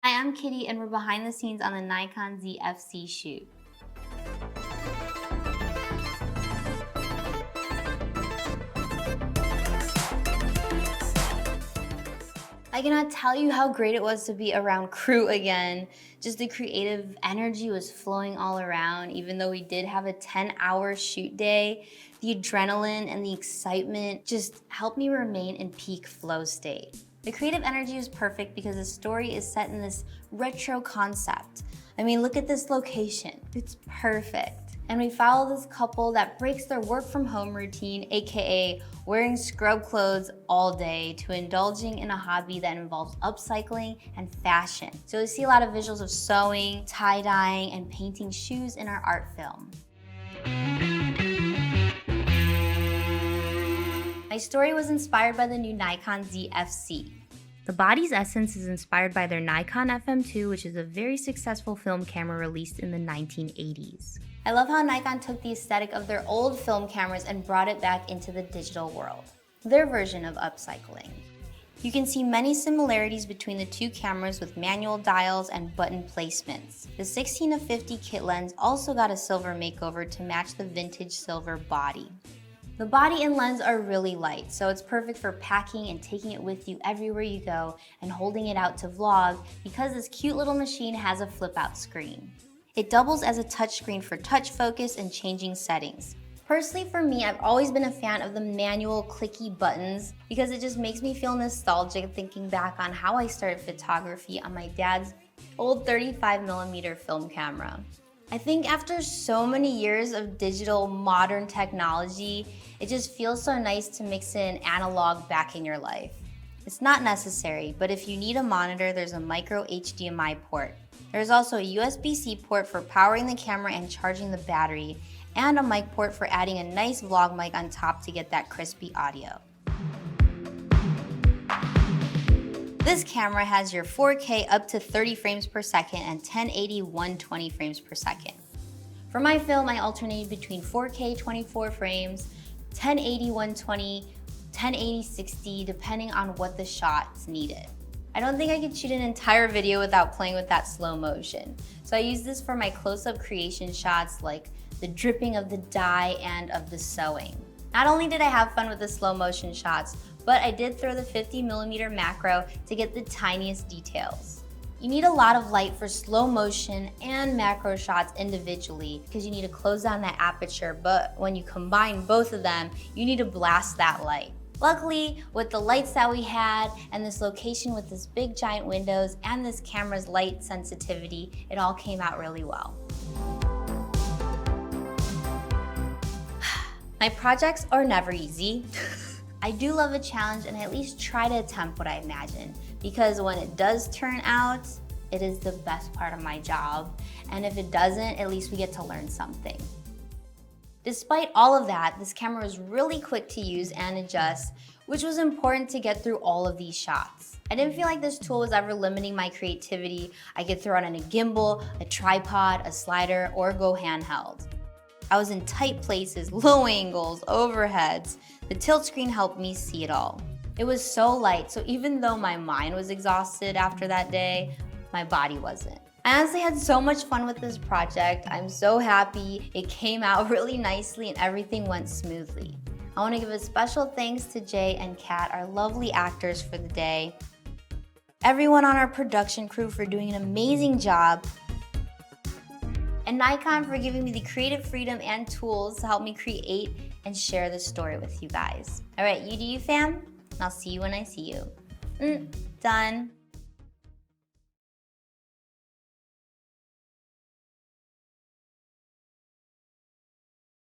Hi, I'm Kitty and we're behind the scenes on the Nikon Z Fc shoot. I cannot tell you how great it was to be around crew again. Just the creative energy was flowing all around. Even though we did have a 10-hour shoot day, the adrenaline and the excitement just helped me remain in peak flow state. The creative energy is perfect because the story is set in this retro concept. I mean, look at this location. It's perfect. And we follow this couple that breaks their work from home routine, aka wearing scrub clothes all day, to indulging in a hobby that involves upcycling and fashion. So we see a lot of visuals of sewing, tie-dyeing, and painting shoes in our art film. My story was inspired by the new Nikon Z Fc. The body's essence is inspired by their Nikon FM2, which is a very successful film camera released in the 1980s. I love how Nikon took the aesthetic of their old film cameras and brought it back into the digital world, their version of upcycling. You can see many similarities between the two cameras with manual dials and button placements. The 16-50 kit lens also got a silver makeover to match the vintage silver body. The body and lens are really light, so it's perfect for packing and taking it with you everywhere you go and holding it out to vlog because this cute little machine has a flip-out screen. It doubles as a touchscreen for touch focus and changing settings. Personally, for me, I've always been a fan of the manual clicky buttons because it just makes me feel nostalgic thinking back on how I started photography on my dad's old 35mm film camera. I think after so many years of digital modern technology, it just feels so nice to mix in analog back in your life. It's not necessary, but if you need a monitor, there's a micro HDMI port. There's also a USB-C port for powering the camera and charging the battery, and a mic port for adding a nice vlog mic on top to get that crispy audio. This camera has your 4K up to 30 frames per second and 1080 120 frames per second. For my film, I alternated between 4K 24 frames, 1080 120, 1080 60, depending on what the shots needed. I don't think I could shoot an entire video without playing with that slow motion. So I use this for my close-up creation shots like the dripping of the dye and of the sewing. Not only did I have fun with the slow motion shots, but I did throw the 50mm macro to get the tiniest details. You need a lot of light for slow motion and macro shots individually because you need to close down that aperture, but when you combine both of them, you need to blast that light. Luckily, with the lights that we had and this location with this big giant windows and this camera's light sensitivity, it all came out really well. My projects are never easy. I do love a challenge and I at least try to attempt what I imagine because when it does turn out, it is the best part of my job. And if it doesn't, at least we get to learn something. Despite all of that, this camera was really quick to use and adjust, which was important to get through all of these shots. I didn't feel like this tool was ever limiting my creativity. I could throw it on a gimbal, a tripod, a slider, or go handheld. I was in tight places, low angles, overheads. The tilt screen helped me see it all. It was so light, so even though my mind was exhausted after that day, my body wasn't. I honestly had so much fun with this project. I'm so happy it came out really nicely and everything went smoothly. I want to give a special thanks to Jay and Kat, our lovely actors, for the day. Everyone on our production crew for doing an amazing job. And Nikon for giving me the creative freedom and tools to help me create and share this story with you guys. All right, you do you, fam, and I'll see you when I see you. Done.